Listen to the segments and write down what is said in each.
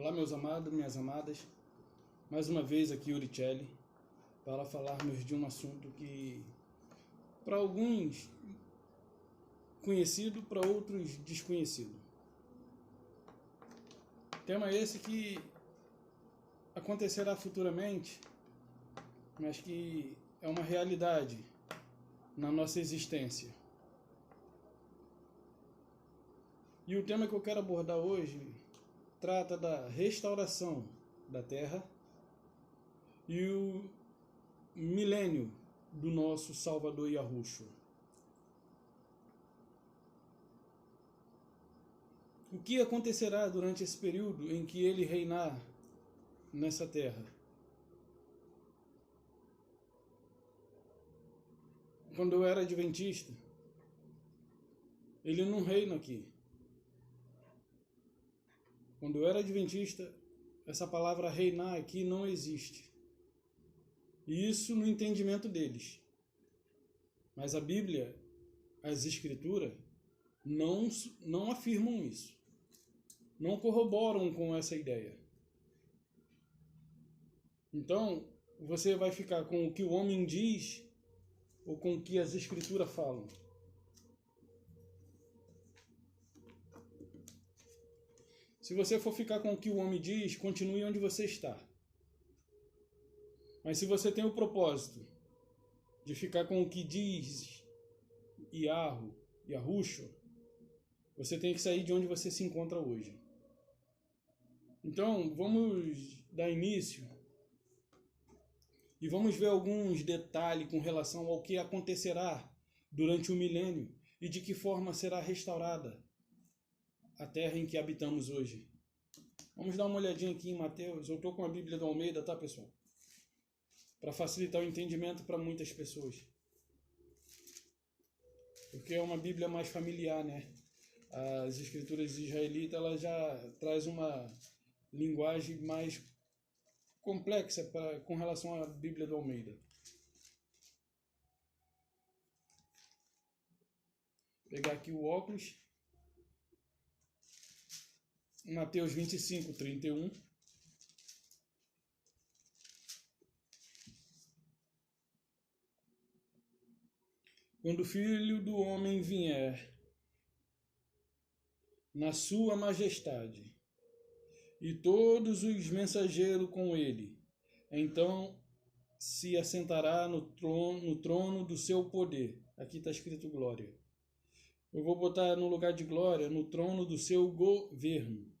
Olá, meus amados, minhas amadas. Mais uma vez aqui, Uricelli, para falarmos de um assunto que, para alguns, conhecido, para outros, desconhecido. Tema esse que acontecerá futuramente, mas que é uma realidade na nossa existência. E o tema que eu quero abordar hoje trata da restauração da Terra e o milênio do nosso Salvador Yahushua. O que acontecerá durante esse período em que ele reinar nessa terra? Quando eu era adventista, ele não reina aqui. Quando eu era adventista, essa palavra reinar aqui não existe. E isso no entendimento deles. Mas a Bíblia, as Escrituras, não afirmam isso. Não corroboram com essa ideia. Então, você vai ficar com o que o homem diz ou com o que as Escrituras falam. Se você for ficar com o que o homem diz, continue onde você está. Mas se você tem o propósito de ficar com o que diz Yahushua, você tem que sair de onde você se encontra hoje. Então, vamos dar início e vamos ver alguns detalhes com relação ao que acontecerá durante o milênio e de que forma será restaurada a terra em que habitamos hoje. Vamos dar uma olhadinha aqui em Mateus. Eu estou com a Bíblia do Almeida, tá, pessoal? Para facilitar o entendimento para muitas pessoas. Porque é uma Bíblia mais familiar, né? As escrituras israelitas, ela já traz uma linguagem mais complexa com relação à Bíblia do Almeida. Vou pegar aqui o óculos. Mateus 25, 31. Quando o Filho do Homem vier na sua majestade e todos os mensageiros com ele, então se assentará no trono do seu poder. Aqui está escrito glória. Eu vou botar no lugar de glória, no trono do seu governo.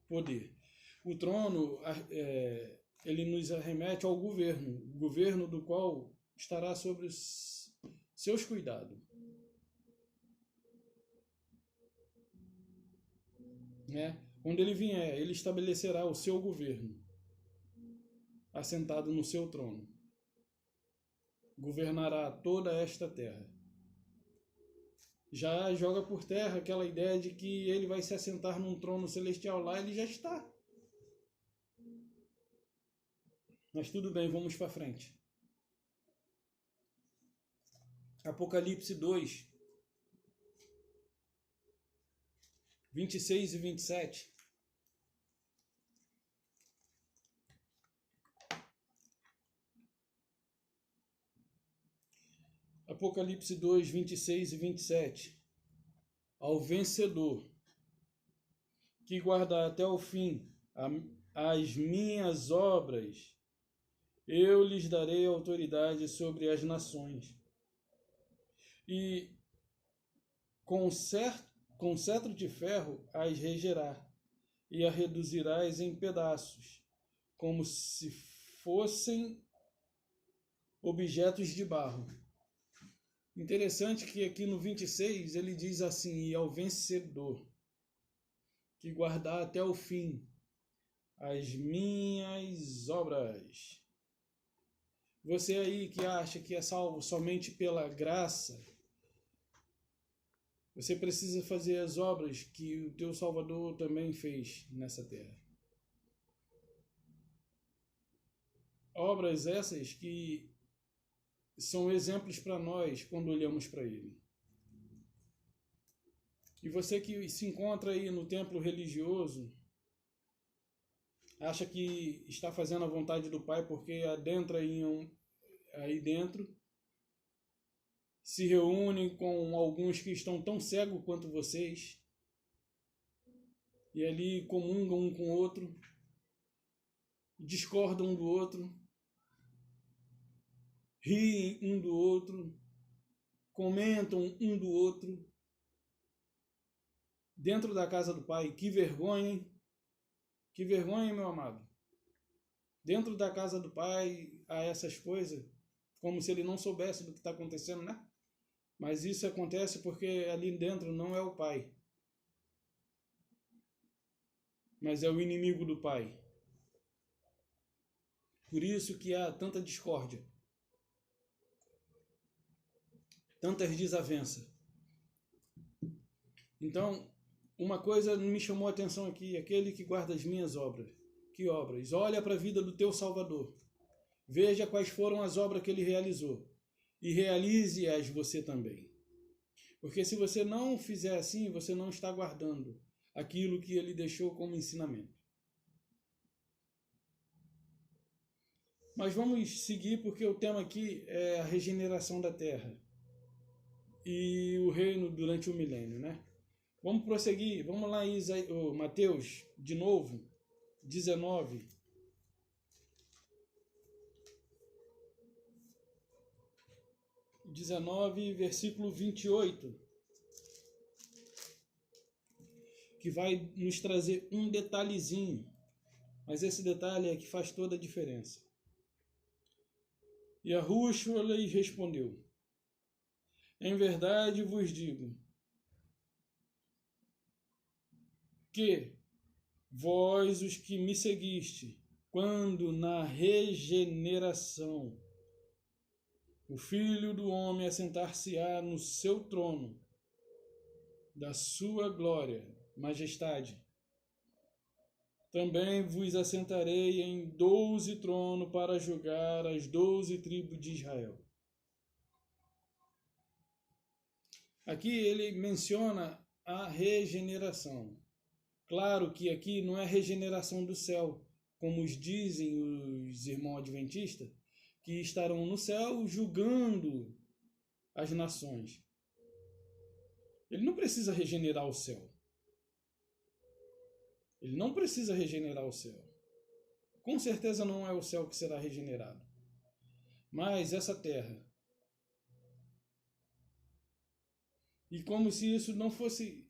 Poder. O trono, ele nos arremete ao governo, o governo do qual estará sobre os seus cuidados. Né? Quando ele vier, ele estabelecerá o seu governo, assentado no seu trono. Governará toda esta terra. Já joga por terra aquela ideia de que ele vai se assentar num trono celestial. Lá ele já está. Mas tudo bem, vamos para frente. Apocalipse 2, 26 e 27. Apocalipse 2, 26 e 27. Ao vencedor, que guardar até o fim as minhas obras, eu lhes darei autoridade sobre as nações. E com cetro de ferro as regerá, e a reduzirás em pedaços, como se fossem objetos de barro. Interessante que aqui no 26 ele diz assim: e ao vencedor, que guardar até o fim as minhas obras. Você aí que acha que é salvo somente pela graça, você precisa fazer as obras que o teu Salvador também fez nessa terra. Obras essas que são exemplos para nós quando olhamos para ele. E você que se encontra aí no templo religioso, acha que está fazendo a vontade do Pai porque adentra aí dentro, se reúne com alguns que estão tão cegos quanto vocês, e ali comungam um com o outro, discordam um do outro, riem um do outro, comentam um do outro, dentro da casa do Pai. Que vergonha, hein? Que vergonha, meu amado. Dentro da casa do Pai há essas coisas, como se ele não soubesse do que está acontecendo, né? Mas isso acontece porque ali dentro não é o Pai, mas é o inimigo do Pai. Por isso que há tanta discórdia, tantas desavenças. Então, uma coisa me chamou a atenção aqui: aquele que guarda as minhas obras. Que obras? Olha para a vida do teu Salvador. Veja quais foram as obras que ele realizou. E realize-as você também. Porque se você não fizer assim, você não está guardando aquilo que ele deixou como ensinamento. Mas vamos seguir, porque o tema aqui é a regeneração da terra e o reino durante o milênio, né? Vamos prosseguir, vamos lá em Mateus, de novo, 19. Versículo 28, que vai nos trazer um detalhezinho, mas esse detalhe é que faz toda a diferença. E Yahushua lhes respondeu: em verdade vos digo que vós, os que me seguiste, quando na regeneração o Filho do Homem assentar-se-á no seu trono da sua glória, majestade, também vos assentarei em 12 tronos para julgar as 12 tribos de Israel. Aqui ele menciona a regeneração. Claro que aqui não é regeneração do céu, como dizem os irmãos adventistas, que estarão no céu julgando as nações. Ele não precisa regenerar o céu. Ele não precisa regenerar o céu. Com certeza não é o céu que será regenerado, mas essa terra. E como se isso não fosse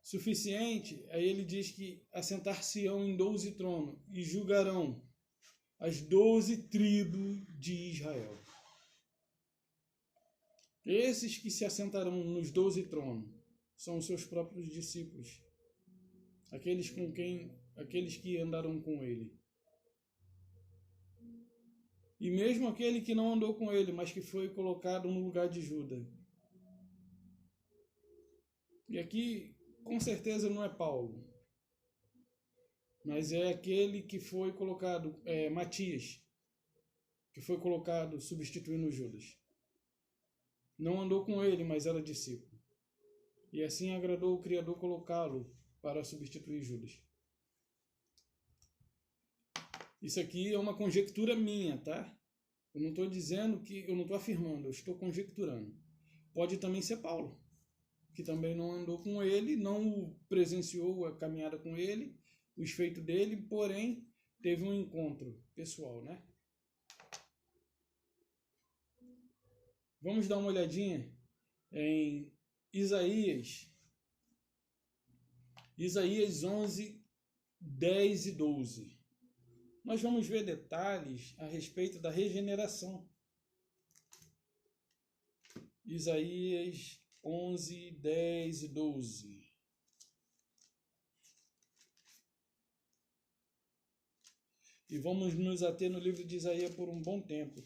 suficiente, aí ele diz que assentar-se-ão em 12 tronos e julgarão as 12 tribos de Israel. Esses que se assentarão nos 12 tronos são os seus próprios discípulos, aqueles que andaram com ele. E mesmo aquele que não andou com ele, mas que foi colocado no lugar de Judas. E aqui, com certeza, não é Paulo, mas é aquele que foi colocado, Matias, que foi colocado substituindo Judas. Não andou com ele, mas era discípulo. E assim agradou o Criador colocá-lo para substituir Judas. Isso aqui é uma conjectura minha, tá? Eu não estou dizendo que... Eu não estou afirmando, eu estou conjecturando. Pode também ser Paulo, que também não andou com ele, não presenciou a caminhada com ele, os feitos dele, porém teve um encontro pessoal, né? Vamos dar uma olhadinha em Isaías 11, 10 e 12. Nós vamos ver detalhes a respeito da regeneração. Isaías 11, 10 e 12. E vamos nos ater no livro de Isaías por um bom tempo,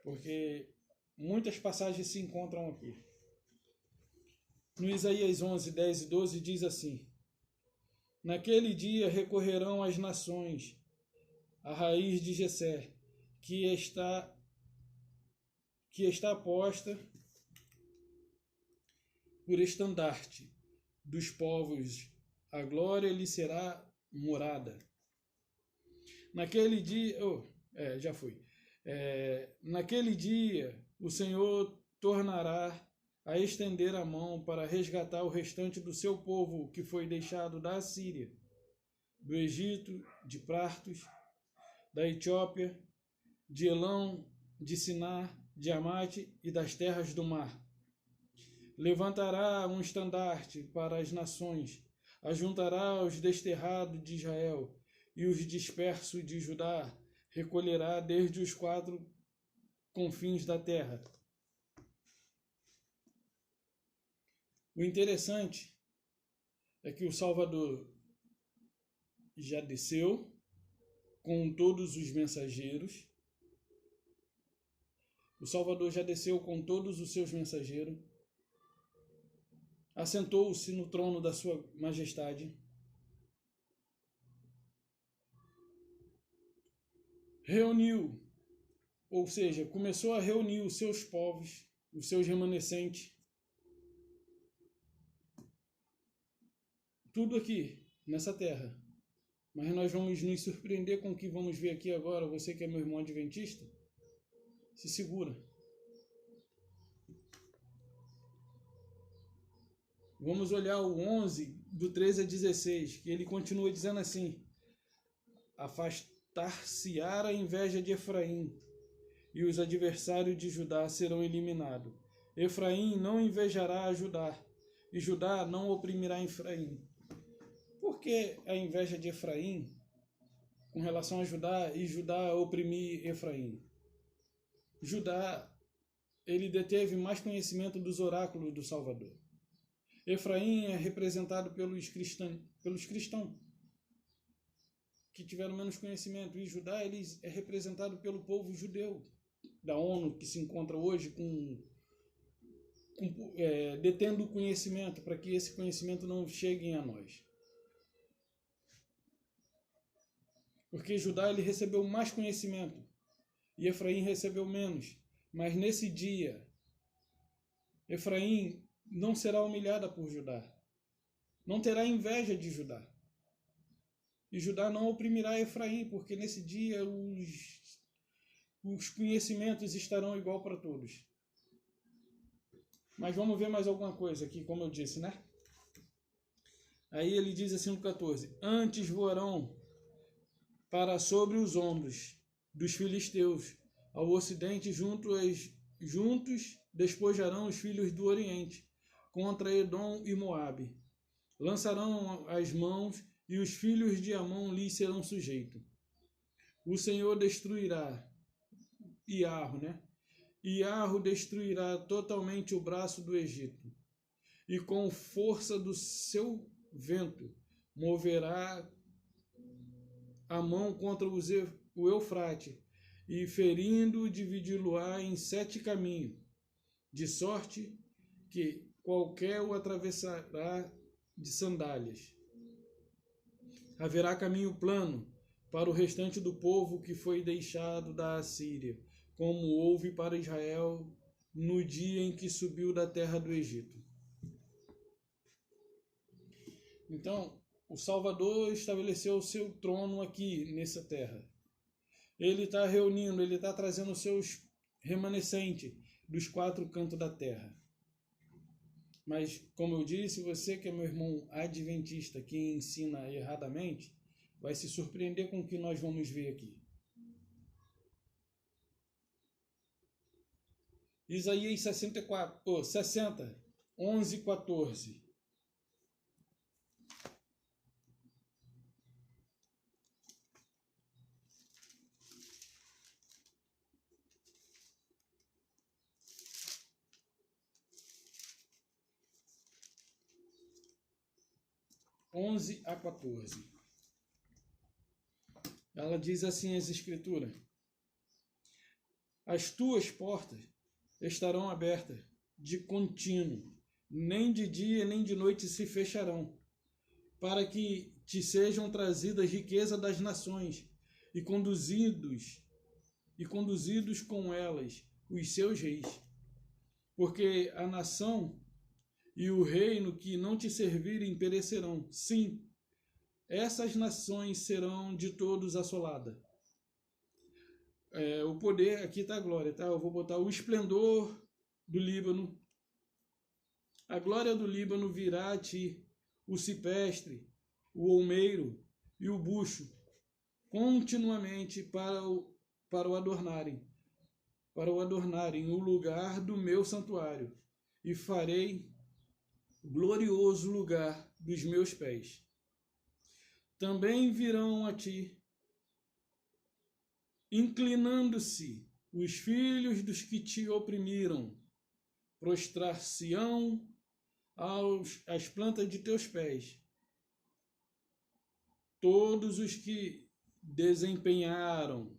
porque muitas passagens se encontram aqui. No Isaías 11, 10 e 12 diz assim: naquele dia recorrerão as nações à raiz de Jessé, que está posta por estandarte dos povos, a glória lhe será morada. Naquele dia, naquele dia o Senhor tornará a estender a mão para resgatar o restante do seu povo que foi deixado da Assíria, do Egito, de Partos, da Etiópia, de Elão, de Sinar, de Amate e das terras do mar. Levantará um estandarte para as nações, ajuntará os desterrados de Israel e os dispersos de Judá, recolherá desde os 4 confins da terra. O interessante é que o Salvador já desceu com todos os mensageiros. O Salvador já desceu com todos os seus mensageiros. Assentou-se no trono da sua majestade. Reuniu, ou seja, começou a reunir os seus povos, os seus remanescentes. Tudo aqui, nessa terra. Mas nós vamos nos surpreender com o que vamos ver aqui agora. Você que é meu irmão adventista, se segura. Vamos olhar o 11, do 13 a 16, que ele continua dizendo assim: afastar-se-á a inveja de Efraim, e os adversários de Judá serão eliminados. Efraim não invejará a Judá, e Judá não oprimirá Efraim. Por que a inveja de Efraim com relação a Judá e Judá oprimir Efraim? Judá, ele deteve mais conhecimento dos oráculos do Salvador. Efraim é representado pelos cristãos que tiveram menos conhecimento, e Judá ele é representado pelo povo judeu da ONU, que se encontra hoje detendo o conhecimento, para que esse conhecimento não chegue a nós. Porque Judá ele recebeu mais conhecimento e Efraim recebeu menos. Mas nesse dia, Efraim não será humilhada por Judá. Não terá inveja de Judá. E Judá não oprimirá Efraim, porque nesse dia os conhecimentos estarão igual para todos. Mas vamos ver mais alguma coisa aqui, como eu disse, né? Aí ele diz assim no 14: antes voarão para sobre os ombros dos filisteus, ao ocidente, juntos despojarão os filhos do oriente, contra Edom e Moabe. Lançarão as mãos, e os filhos de Amon lhes serão sujeitos. O Senhor destruirá Iarro destruirá totalmente o braço do Egito, e com força do seu vento moverá a mão contra o Eufrate, e ferindo dividi-lo-á em 7 caminhos, de sorte que qualquer o atravessará de sandálias. Haverá caminho plano para o restante do povo que foi deixado da Assíria, como houve para Israel no dia em que subiu da terra do Egito. Então, o Salvador estabeleceu o seu trono aqui nessa terra. Ele está reunindo, ele está trazendo os seus remanescentes dos 4 cantos da terra. Mas, como eu disse, você que é meu irmão adventista, que ensina erradamente, vai se surpreender com o que nós vamos ver aqui. Isaías 60, 11, 14. A 14. Ela diz assim as escrituras: as tuas portas estarão abertas de contínuo, nem de dia nem de noite se fecharão, para que te sejam trazidas riqueza das nações, e conduzidos com elas os seus reis. Porque a nação e o reino que não te servirem perecerão. Sim, essas nações serão de todos assoladas. O poder, aqui está a glória, tá? Eu vou botar o esplendor do Líbano. A glória do Líbano virá a ti, o cipestre, o olmeiro e o bucho, continuamente para o adornarem o lugar do meu santuário, e farei glorioso lugar dos meus pés. Também virão a ti, inclinando-se os filhos dos que te oprimiram, prostrar-se-ão às plantas de teus pés. Todos os que desdenharam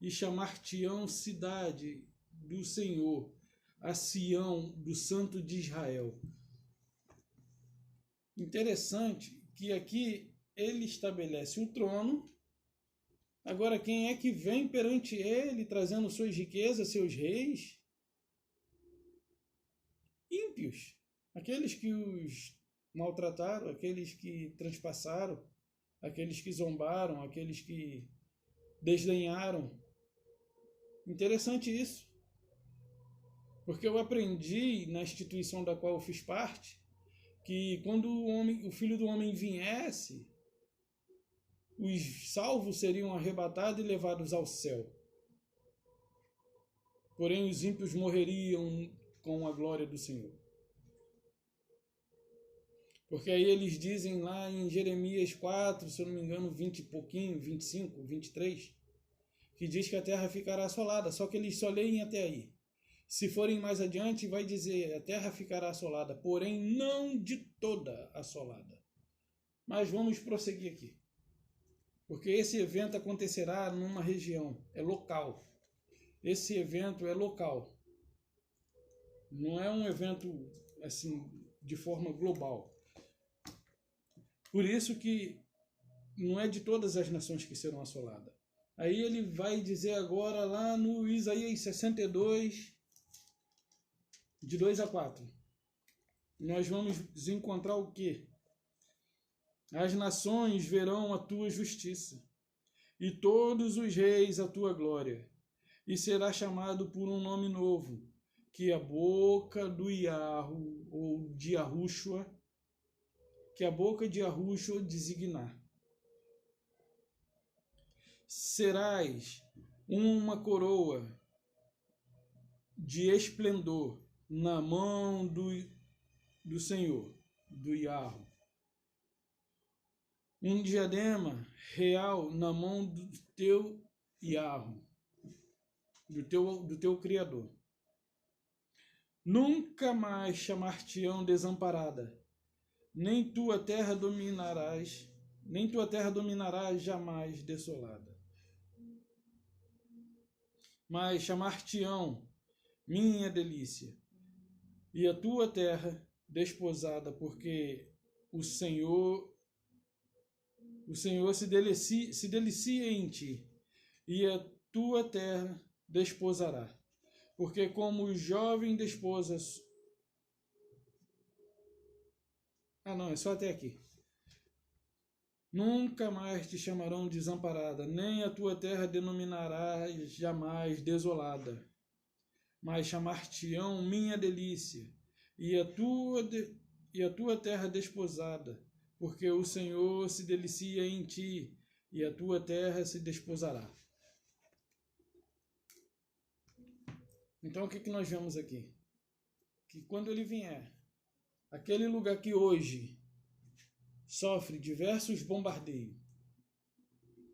e chamar-te-ão cidade do Senhor, a Sião do Santo de Israel. Interessante que aqui ele estabelece o trono. Agora, quem é que vem perante ele, trazendo suas riquezas, seus reis? Ímpios, aqueles que os maltrataram, aqueles que transpassaram, aqueles que zombaram, aqueles que desdenharam. Interessante isso, porque eu aprendi na instituição da qual eu fiz parte, que quando o Filho do Homem viesse, os salvos seriam arrebatados e levados ao céu. Porém, os ímpios morreriam com a glória do Senhor. Porque aí eles dizem lá em Jeremias 4, se eu não me engano, 20 e pouquinho, 25, 23, que diz que a terra ficará assolada, só que eles só leem até aí. Se forem mais adiante, vai dizer, a terra ficará assolada, porém não de toda assolada. Mas vamos prosseguir aqui. Porque esse evento acontecerá numa região, é local. Esse evento é local. Não é um evento assim de forma global. Por isso que não é de todas as nações que serão assoladas. Aí ele vai dizer agora lá no Isaías 62, de 2 a 4. Nós vamos encontrar o quê? As nações verão a tua justiça, e todos os reis a tua glória, e será chamado por um nome novo, que a boca do Iahu, ou de Yahushua, que a boca de Yahushua designar. Serás uma coroa de esplendor na mão do Senhor, do Yahu. Um diadema real na mão do teu Yahu, do teu Criador. Nunca mais chamar-te-ão desamparada, nem tua terra dominarás jamais desolada. Mas chamar-te-ão minha delícia, e a tua terra desposada, porque o Senhor se delicia em ti, e a tua terra desposará. Porque como jovem desposa... é só até aqui. Nunca mais te chamarão desamparada, nem a tua terra denominarás jamais desolada. Mas chamar-te-ão minha delícia, e a tua terra desposada, porque o Senhor se delicia em ti, e a tua terra se desposará. Então o que nós vemos aqui? Que quando ele vier, aquele lugar que hoje sofre diversos bombardeios,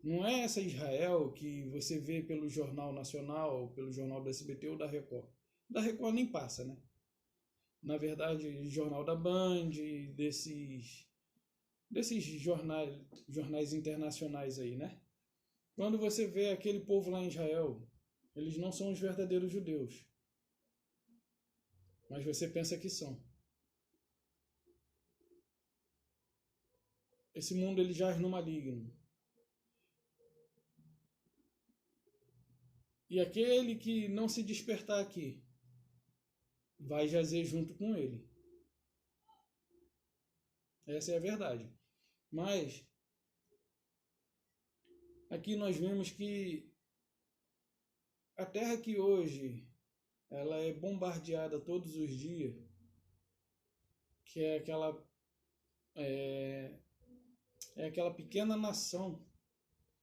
não é essa Israel que você vê pelo Jornal Nacional, pelo Jornal do SBT ou da Record. Da Record nem passa, né? Na verdade, Jornal da Band, desses jornais internacionais aí, né? Quando você vê aquele povo lá em Israel, eles não são os verdadeiros judeus. Mas você pensa que são. Esse mundo ele jaz no maligno. E aquele que não se despertar aqui, vai jazer junto com ele. Essa é a verdade. Mas aqui nós vemos que a terra que hoje ela é bombardeada todos os dias, que é aquela pequena nação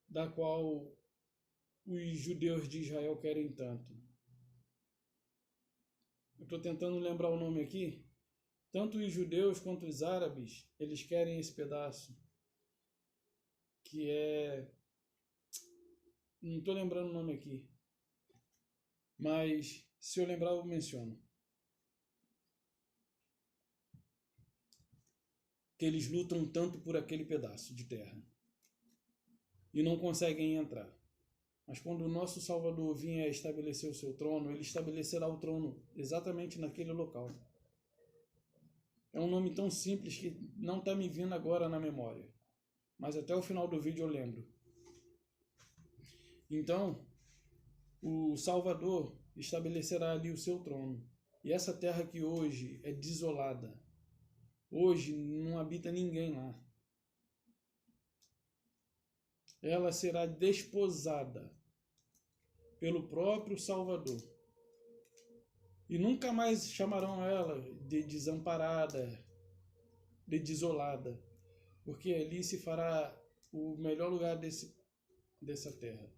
da qual os judeus de Israel querem tanto. Eu estou tentando lembrar o nome aqui. Tanto os judeus quanto os árabes, eles querem esse pedaço, que é... Não estou lembrando o nome aqui, mas se eu lembrar eu menciono. Que eles lutam tanto por aquele pedaço de terra e não conseguem entrar. Mas quando o nosso Salvador vier estabelecer o seu trono, ele estabelecerá o trono exatamente naquele local. É um nome tão simples que não está me vindo agora na memória, mas até o final do vídeo eu lembro. Então, o Salvador estabelecerá ali o seu trono. E essa terra que hoje é desolada, hoje não habita ninguém lá, ela será desposada pelo próprio Salvador. E nunca mais chamarão ela de desamparada, de desolada, porque ali se fará o melhor lugar dessa terra.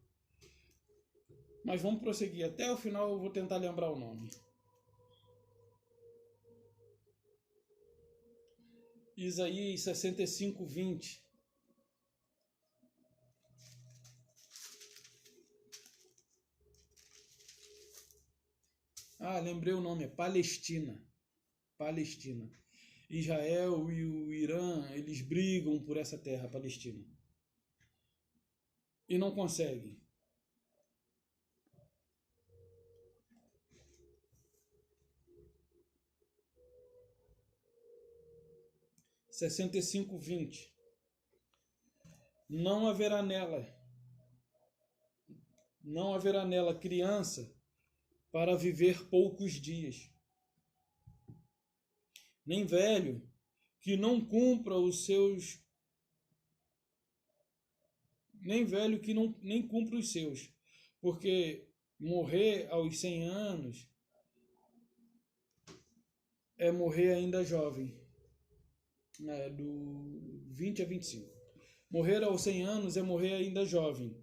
Mas vamos prosseguir. Até o final eu vou tentar lembrar o nome. Isaías 65:20. Lembrei o nome, é Palestina. Palestina. Israel e o Irã, eles brigam por essa terra, Palestina. E não conseguem. Sessenta e 65:20. Não haverá nela criança para viver poucos dias, nem velho que não cumpra os seus, nem cumpra os seus, porque morrer aos 100 anos é morrer ainda jovem, do 20 a 25. Morrer aos 100 anos é morrer ainda jovem.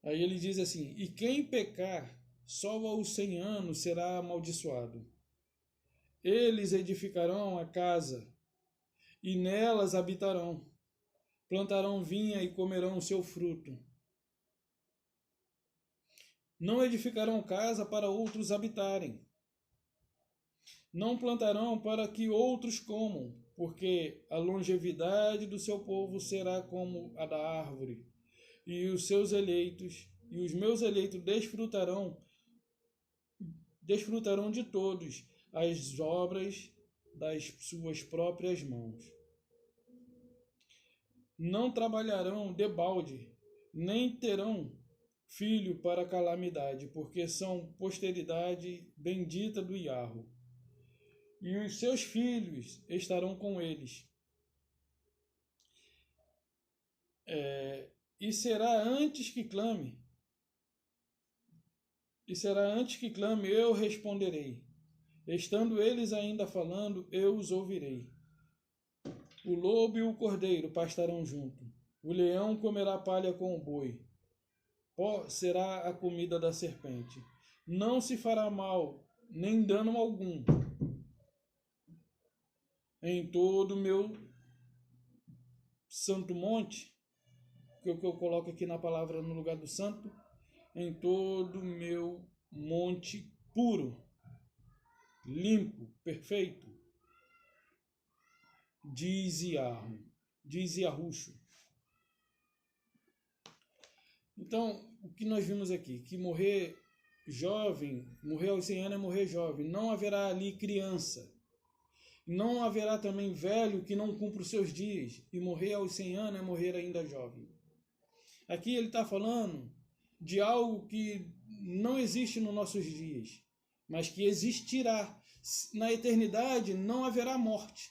Aí ele diz assim: e quem pecar só aos 100 anos será amaldiçoado. Eles edificarão a casa e nelas habitarão. Plantarão vinha e comerão o seu fruto. Não edificarão casa para outros habitarem. Não plantarão para que outros comam, porque a longevidade do seu povo será como a da árvore, e os seus eleitos, e os meus eleitos desfrutarão de todos as obras das suas próprias mãos. Não trabalharão debalde, nem terão filho para calamidade, porque são posteridade bendita do Iarro. E os seus filhos estarão com eles. E será antes que clame, eu responderei. Estando eles ainda falando, eu os ouvirei. O lobo e o cordeiro pastarão junto. O leão comerá palha com o boi. Pó será a comida da serpente. Não se fará mal, nem dano algum em todo o meu santo monte, que eu coloco aqui na palavra no lugar do santo, em todo o meu monte puro, limpo, perfeito, diz Yahushua. Então, o que nós vimos aqui? Que morrer aos 100 anos é morrer jovem. Não haverá ali criança. Não haverá também velho que não cumpra os seus dias. E morrer aos 100 anos é morrer ainda jovem. Aqui ele está falando de algo que não existe nos nossos dias. mas que existirá. Na eternidade não haverá morte,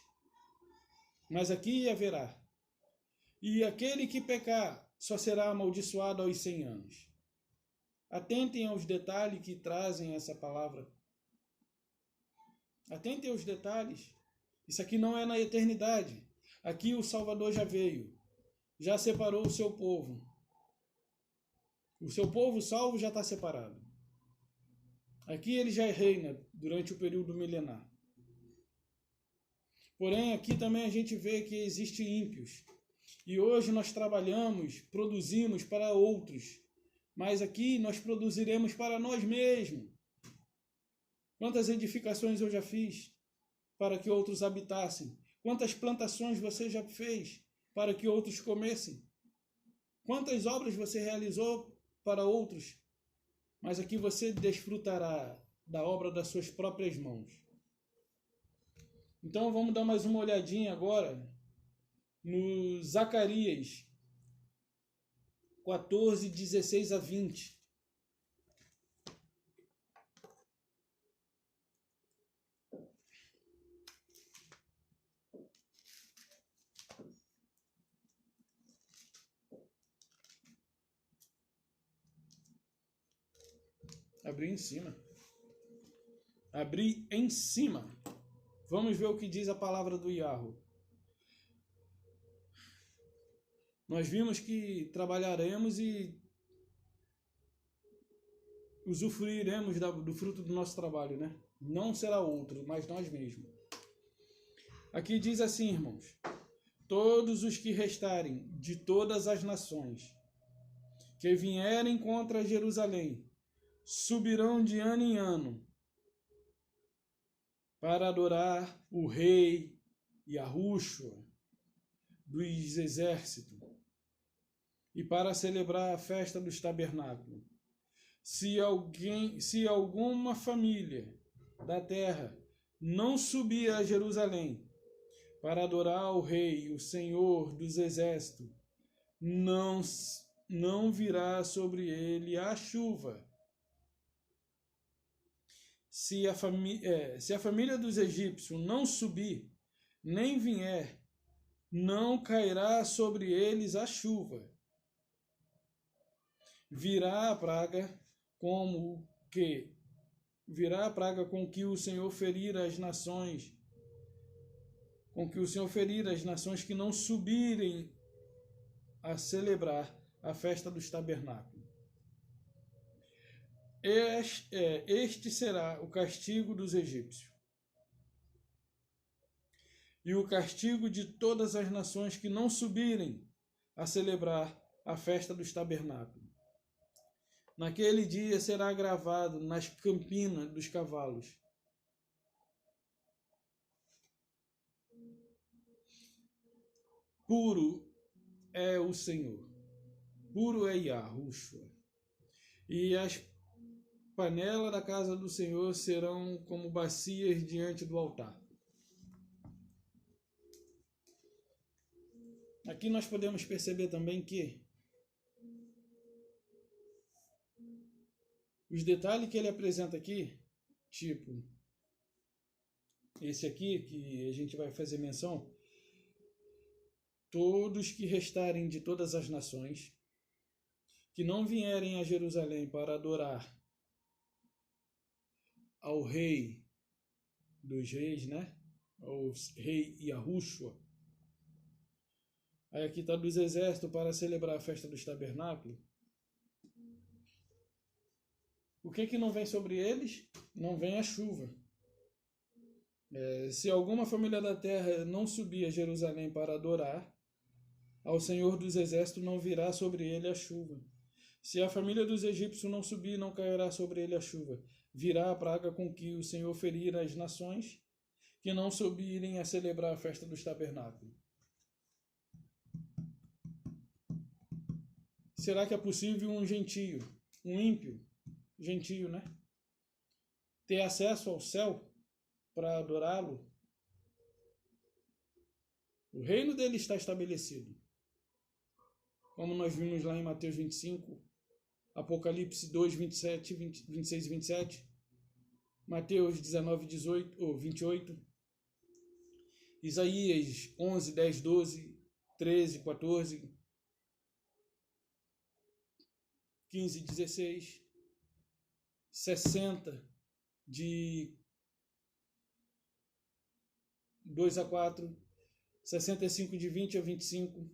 mas aqui haverá. E aquele que pecar só será amaldiçoado aos 100 anos. Atentem aos detalhes que trazem essa palavra. Atentem aos detalhes. Isso aqui não é na eternidade. Aqui o Salvador já veio, já separou o seu povo. O seu povo salvo já está separado. Aqui ele já reina durante o período milenar. Porém, aqui também a gente vê que existem ímpios. E hoje nós trabalhamos, produzimos para outros. Mas aqui nós produziremos para nós mesmos. Quantas edificações eu já fiz para que outros habitassem? Quantas plantações você já fez para que outros comessem? Quantas obras você realizou para outros? Mas aqui você desfrutará da obra das suas próprias mãos. Então vamos dar mais uma olhadinha agora no Zacarias 14, 16 a 20. Abri em cima. Abri em cima. Vamos ver o que diz a palavra do Yahweh. Nós vimos que trabalharemos e usufruiremos do fruto do nosso trabalho, né? Não será outro, mas nós mesmos. Aqui diz assim, irmãos: todos os que restarem de todas as nações que vierem contra Jerusalém subirão de ano em ano para adorar o rei Yahushua dos exércitos e para celebrar a festa dos tabernáculos. Se alguma família da terra não subir a Jerusalém para adorar o rei, o Senhor dos exércitos, não virá sobre ele a chuva. Se a família dos egípcios não subir, nem vier, não cairá sobre eles a chuva. Virá a praga com que o Senhor ferir as nações, que não subirem a celebrar a festa dos tabernáculos. Este será o castigo dos egípcios e o castigo de todas as nações que não subirem a celebrar a festa dos tabernáculos. Naquele dia será gravado nas campinas dos cavalos: puro é o Senhor, puro é Yahushua. E as panelas da casa do Senhor serão como bacias diante do altar. Aqui nós podemos perceber também que os detalhes que ele apresenta aqui, tipo esse aqui que a gente vai fazer menção: todos que restarem de todas as nações, que não vierem a Jerusalém para adorar ao rei dos reis, né? Ao rei Yahushua. Aí aqui está dos exércitos para celebrar a festa dos tabernáculos. O que não vem sobre eles? Não vem a chuva. Se alguma família da terra não subir a Jerusalém para adorar ao Senhor dos exércitos, não virá sobre ele a chuva. Se a família dos egípcios não subir, não cairá sobre ele a chuva. Virá a praga com que o Senhor ferir as nações que não subirem a celebrar a festa dos tabernáculos. Será que é possível um gentio, um ímpio, gentio, né, ter acesso ao céu para adorá-lo? O reino dele está estabelecido, como nós vimos lá em Mateus 25, Apocalipse 2, 26 e 27. Mateus 19, 18, ou 28. Isaías 11, 10, 12, 13, 14, 15, 16. 60, de 2 a 4. 65, de 20 a 25.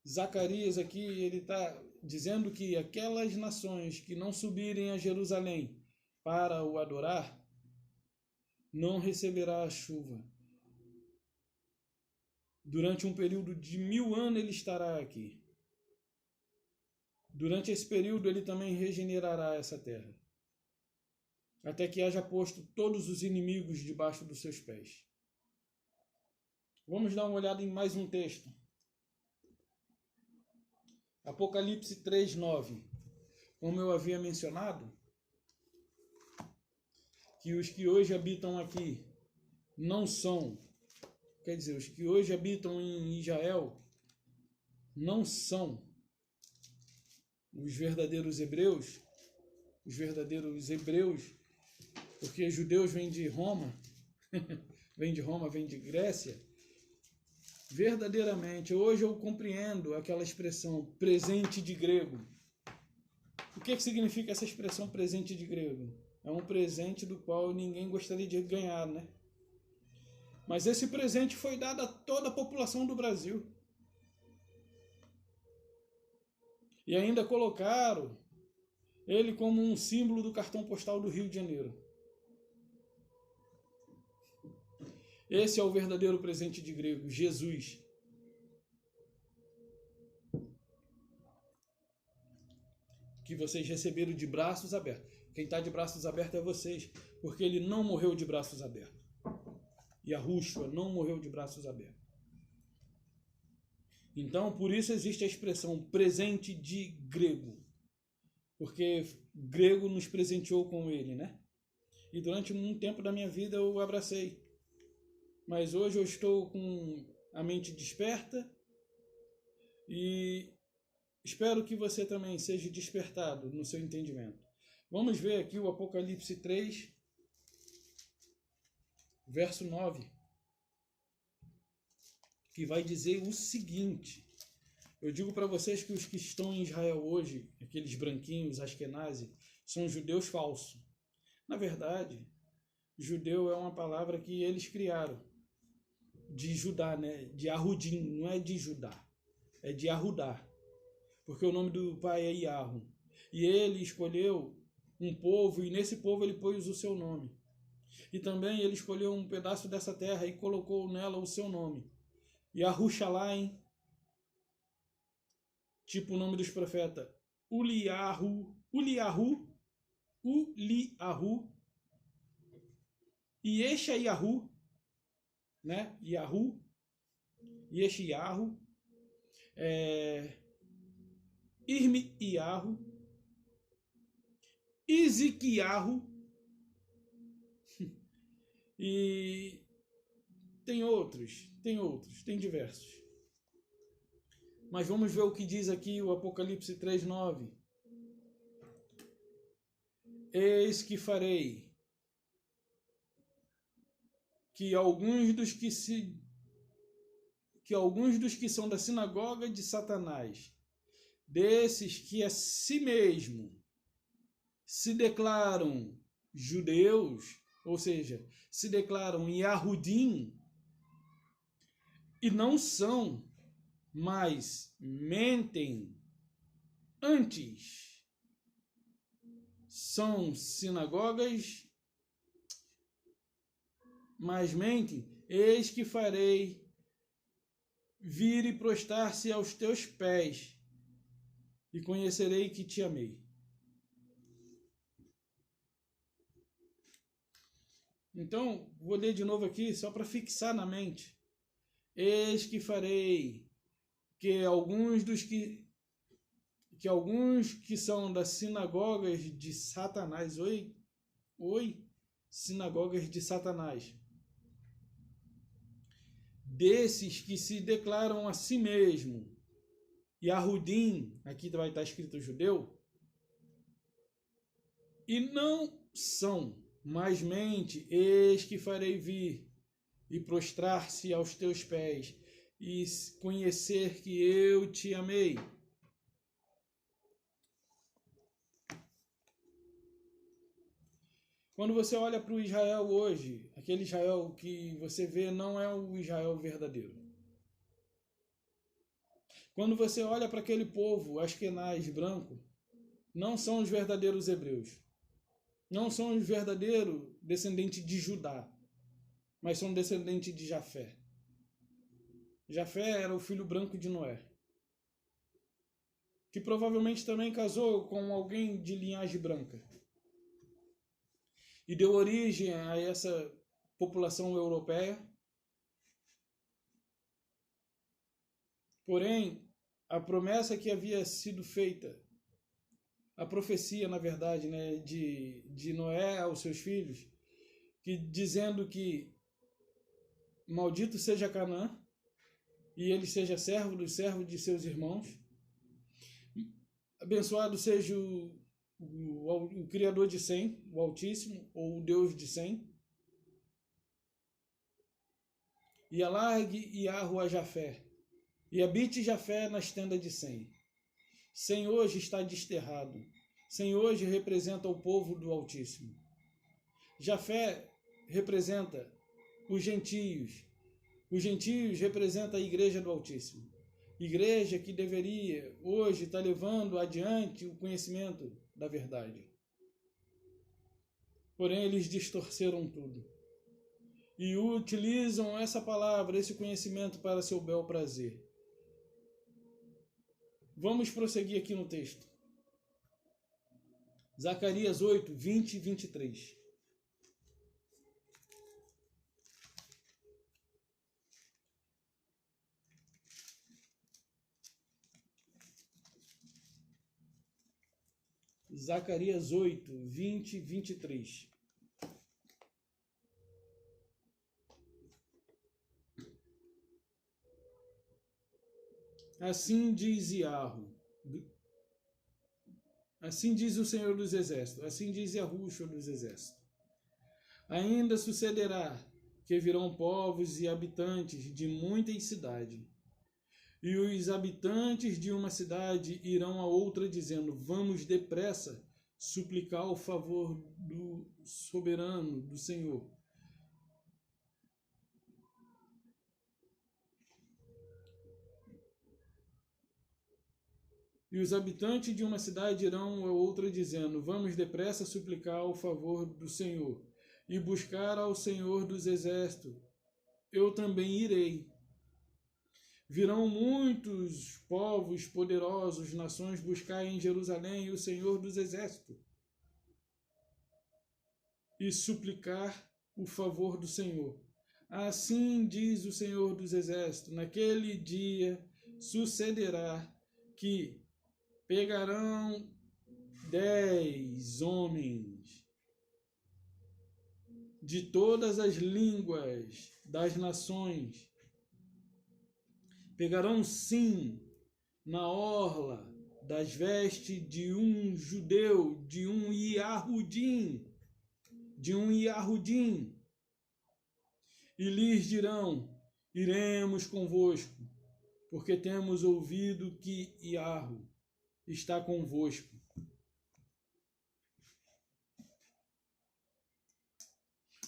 Zacarias aqui, ele está dizendo que aquelas nações que não subirem a Jerusalém para o adorar, não receberá a chuva. Durante um período de 1000 anos ele estará aqui. Durante esse período ele também regenerará essa terra, até que haja posto todos os inimigos debaixo dos seus pés. Vamos dar uma olhada em mais um texto. Apocalipse 3, 9. Como eu havia mencionado, que os que hoje habitam aqui não são, quer dizer, os que hoje habitam em Israel não são os verdadeiros hebreus, porque judeus vêm de Roma, vêm de Grécia. Verdadeiramente, hoje eu compreendo aquela expressão presente de grego. O que significa essa expressão presente de grego? É um presente do qual ninguém gostaria de ganhar, né? Mas esse presente foi dado a toda a população do Brasil. E ainda colocaram ele como um símbolo do cartão postal do Rio de Janeiro. Esse é o verdadeiro presente de grego, Jesus. Que vocês receberam de braços abertos. Quem está de braços abertos é vocês, porque ele não morreu de braços abertos. Yahushua não morreu de braços abertos. Então, por isso existe a expressão presente de grego. Porque grego nos presenteou com ele, né? E durante um tempo da minha vida eu o abracei. Mas hoje eu estou com a mente desperta e espero que você também seja despertado no seu entendimento. Vamos ver aqui o Apocalipse 3, verso 9, que vai dizer o seguinte. Eu digo para vocês que os que estão em Israel hoje, aqueles branquinhos, Ashkenazi, são judeus falsos. Na verdade, judeu é uma palavra que eles criaram, de Judá, né? De Arrudim, não é de Judá, é de Arrudá, porque o nome do pai é Yahu. E ele escolheu um povo, e nesse povo ele pôs o seu nome. E também ele escolheu um pedaço dessa terra e colocou nela o seu nome. Yahushalayim, tipo o nome dos profetas, Uliahu, e Yeshayahu, né? Yahu, Yeshayahu, Irmiyahu, Ezequiahu, e tem outros, tem diversos. Mas vamos ver o que diz aqui o Apocalipse 3:9. Eis que farei que alguns dos que são da sinagoga de Satanás, desses que a si mesmo se declaram judeus, ou seja, se declaram Yahudim, e não são, mas mentem, antes são sinagogas, mas mentem, eis que farei vir e prostrar-se aos teus pés, e conhecerei que te amei. Então, vou ler de novo aqui, só para fixar na mente. Eis que farei que alguns que são das sinagogas de Satanás, sinagogas de Satanás, desses que se declaram a si mesmo, Yahudim, aqui vai estar escrito judeu, e não são, Mas mente, eis que farei vir e prostrar-se aos teus pés e conhecer que eu te amei. Quando você olha para o Israel hoje, aquele Israel que você vê não é o Israel verdadeiro. Quando você olha para aquele povo askenaz branco, não são os verdadeiros hebreus. Não são os verdadeiros descendentes de Judá, mas são descendentes de Jafé. Jafé era o filho branco de Noé, que provavelmente também casou com alguém de linhagem branca e deu origem a essa população europeia. Porém, a promessa que havia sido feita, a profecia, na verdade, né, de Noé aos seus filhos, que dizendo que maldito seja Canaã e ele seja servo dos servos de seus irmãos, abençoado seja o Criador de Sem, o Altíssimo, ou o Deus de Sem, e alargue e arro a Jafé, e habite Jafé nas tendas de Sem. Sem hoje está desterrado. Sem hoje representa o povo do Altíssimo. Jafé representa os gentios. Os gentios representam a igreja do Altíssimo. Igreja que deveria hoje estar levando adiante o conhecimento da verdade. Porém, eles distorceram tudo. E utilizam essa palavra, esse conhecimento para seu bel prazer. Vamos prosseguir aqui no texto. Zacarias 8, 20 e 23. Zacarias 8, 20 e 23. Assim diz Iarro, assim diz o Senhor dos Exércitos, assim diz Yahushua dos Exércitos. Ainda sucederá que virão povos e habitantes de muitas cidades, e os habitantes de uma cidade irão a outra dizendo, vamos depressa suplicar o favor do soberano, do Senhor. E os habitantes de uma cidade irão a outra dizendo, vamos depressa suplicar o favor do Senhor e buscar ao Senhor dos Exércitos. Eu também irei. Virão muitos povos poderosos, nações buscar em Jerusalém o Senhor dos Exércitos e suplicar o favor do Senhor. Assim diz o Senhor dos Exércitos, naquele dia sucederá que pegarão 10 homens de todas as línguas das nações, pegarão sim na orla das vestes de um judeu, de um Yahudim, e lhes dirão, iremos convosco, porque temos ouvido que Yahu está convosco.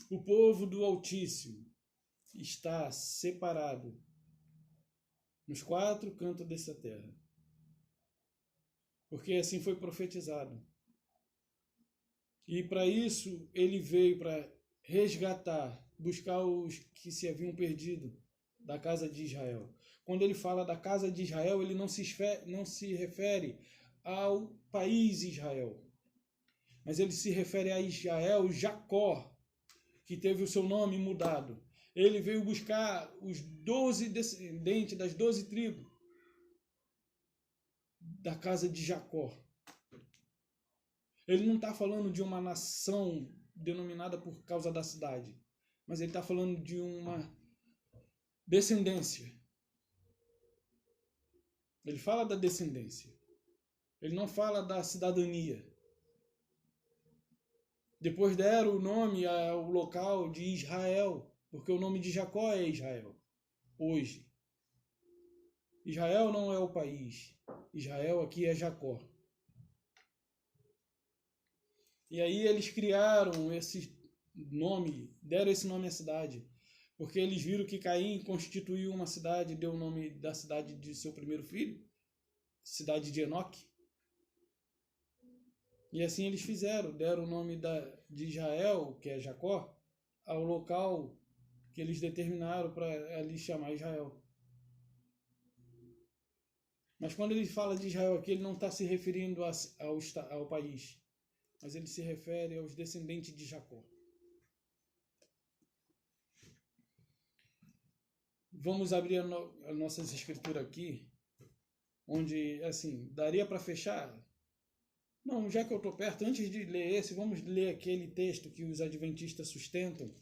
O povo do Altíssimo está separado nos 4 cantos dessa terra, porque assim foi profetizado. E para isso ele veio para resgatar, buscar os que se haviam perdido da casa de Israel. Quando ele fala da casa de Israel, ele não se refere ao país Israel, mas ele se refere a Israel, Jacó, que teve o seu nome mudado. Ele veio buscar os 12 descendentes das 12 tribos da casa de Jacó. Ele não está falando de uma nação denominada por causa da cidade, mas ele está falando de uma descendência. Ele fala da descendência. Ele não fala da cidadania. Depois deram o nome ao local de Israel, porque o nome de Jacó é Israel, hoje. Israel não é o país. Israel aqui é Jacó. E aí eles criaram esse nome, deram esse nome à cidade, porque eles viram que Caim constituiu uma cidade, deu o nome da cidade de seu primeiro filho, cidade de Enoque. E assim eles fizeram, deram o nome de Israel, que é Jacó, ao local que eles determinaram para ali chamar Israel. Mas quando ele fala de Israel aqui, ele não está se referindo ao país, mas ele se refere aos descendentes de Jacó. Vamos abrir a nossa escritura aqui, onde, assim, daria para fechar? Não, já que eu estou perto, antes de ler esse, vamos ler aquele texto que os adventistas sustentam,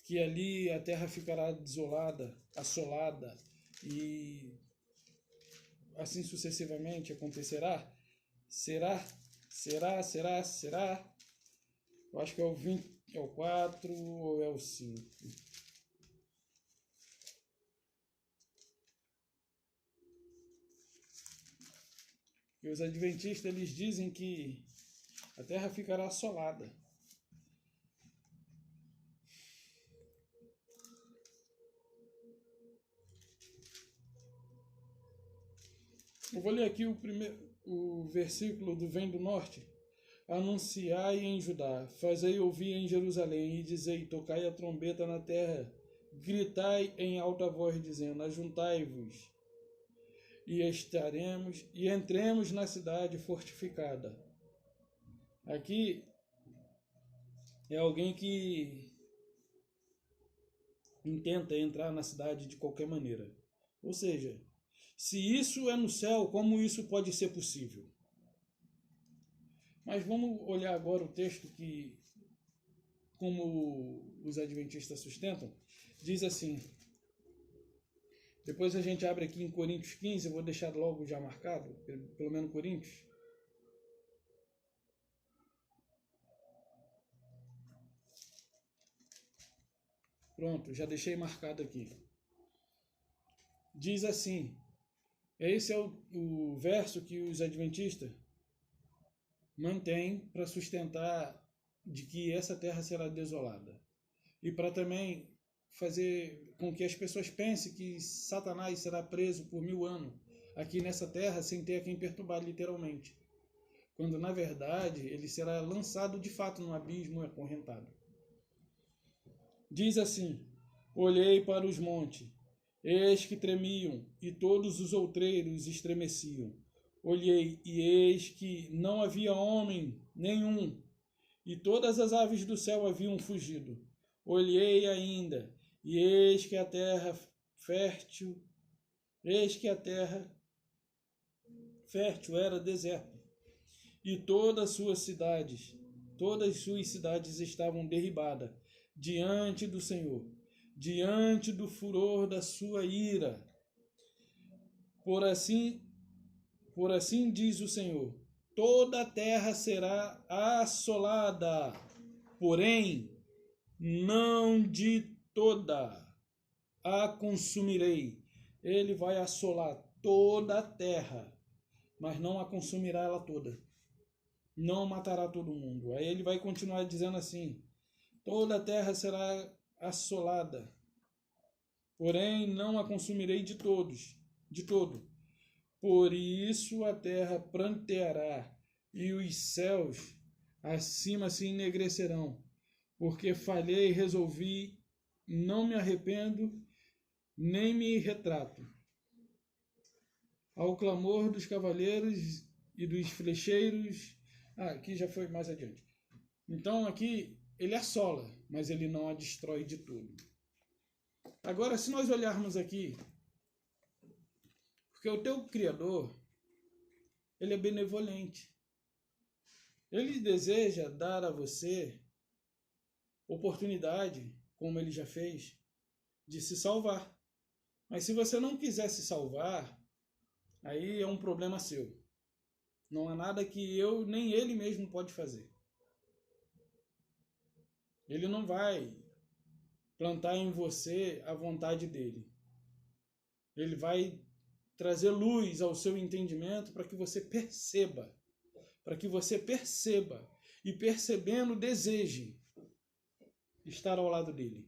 que ali a terra ficará desolada, assolada, e assim sucessivamente acontecerá. Será? Eu acho que é o 20, é o 4 ou é o 5. E os adventistas, eles dizem que a terra ficará assolada. Eu vou ler aqui o versículo do Vem do Norte. Anunciai em Judá, fazei ouvir em Jerusalém, e dizei, tocai a trombeta na terra, gritai em alta voz, dizendo, ajuntai-vos, e entremos na cidade fortificada. Aqui é alguém que intenta entrar na cidade de qualquer maneira. Ou seja, se isso é no céu, como isso pode ser possível? Mas vamos olhar agora o texto que, como os adventistas sustentam, diz assim. Depois a gente abre aqui em Coríntios 15, eu vou deixar logo já marcado, pelo menos Coríntios. Pronto, já deixei marcado aqui. Diz assim, esse é o verso que os adventistas mantêm para sustentar de que essa terra será desolada. E para também fazer com que as pessoas pensem que Satanás será preso por 1000 anos aqui nessa terra sem ter a quem perturbar literalmente. Quando na verdade ele será lançado de fato no abismo e acorrentado. Diz assim, olhei para os montes, eis que tremiam, e todos os outreiros estremeciam. Olhei, e eis que não havia homem nenhum, e todas as aves do céu haviam fugido. Olhei ainda, e eis que a terra fértil era deserta, e todas suas cidades estavam derribadas diante do Senhor, diante do furor da sua ira. Por assim diz o Senhor, toda a terra será assolada, porém não de toda a consumirei. Ele vai assolar toda a terra, mas não a consumirá ela toda. Não matará todo mundo. Aí ele vai continuar dizendo assim, toda a terra será assolada, porém não a consumirei de todo. Por isso a terra pranteará, e os céus acima se enegrecerão, porque falhei e resolvi, não me arrependo, nem me retrato. Ao clamor dos cavaleiros e dos flecheiros... aqui já foi mais adiante. Então aqui ele assola, mas ele não a destrói de tudo. Agora, se nós olharmos aqui, porque o teu Criador, ele é benevolente. Ele deseja dar a você oportunidade, como ele já fez, de se salvar. Mas se você não quiser se salvar, aí é um problema seu. Não há nada que eu nem ele mesmo pode fazer. Ele não vai plantar em você a vontade dele. Ele vai trazer luz ao seu entendimento para que você perceba. E percebendo, deseje estar ao lado dele.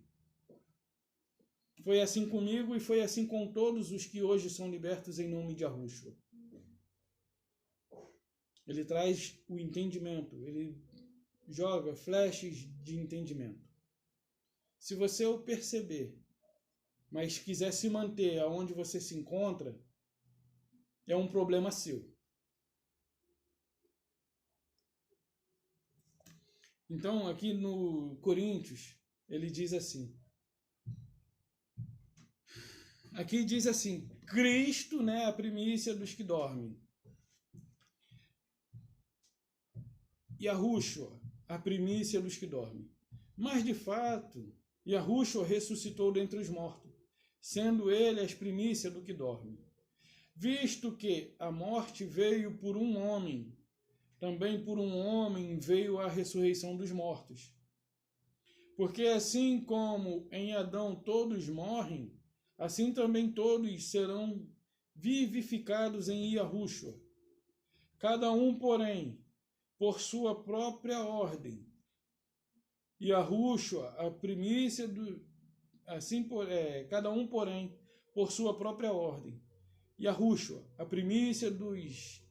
Foi assim comigo e foi assim com todos os que hoje são libertos em nome de Yahushua. Ele traz o entendimento, ele joga flashes de entendimento. Se você o perceber, mas quiser se manter aonde você se encontra, é um problema seu. Então, aqui no Coríntios, ele diz assim. Aqui diz assim, Cristo, né, a primícia dos que dormem. Yahushua, a primícia dos que dormem. Mas, de fato, Yahushua ressuscitou dentre os mortos, sendo ele as primícias do que dorme. Visto que a morte veio por um homem, também por um homem veio a ressurreição dos mortos. Porque assim como em Adão todos morrem, assim também todos serão vivificados em Yahushua. Cada um, porém, por sua própria ordem. Yahushua, a primícia do... cada um, porém, por sua própria ordem. Yahushua, a primícia dos...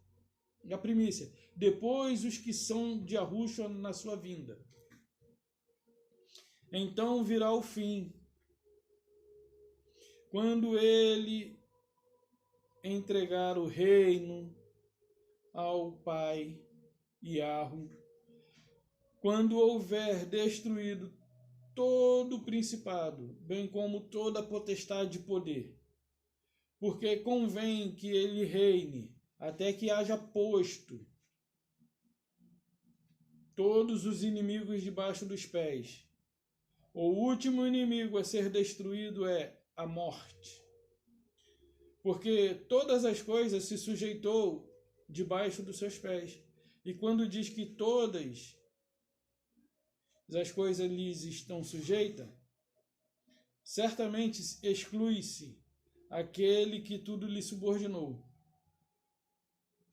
A primícia. Depois os que são de Yahushua na sua vinda. Então virá o fim, quando ele entregar o reino ao Pai Yahu, quando houver destruído todo o principado, bem como toda a potestade de poder, porque convém que ele reine até que haja posto todos os inimigos debaixo dos pés. O último inimigo a ser destruído é a morte. Porque todas as coisas se sujeitou debaixo dos seus pés. E quando diz que todas as coisas lhes estão sujeitas, certamente exclui-se aquele que tudo lhe subordinou.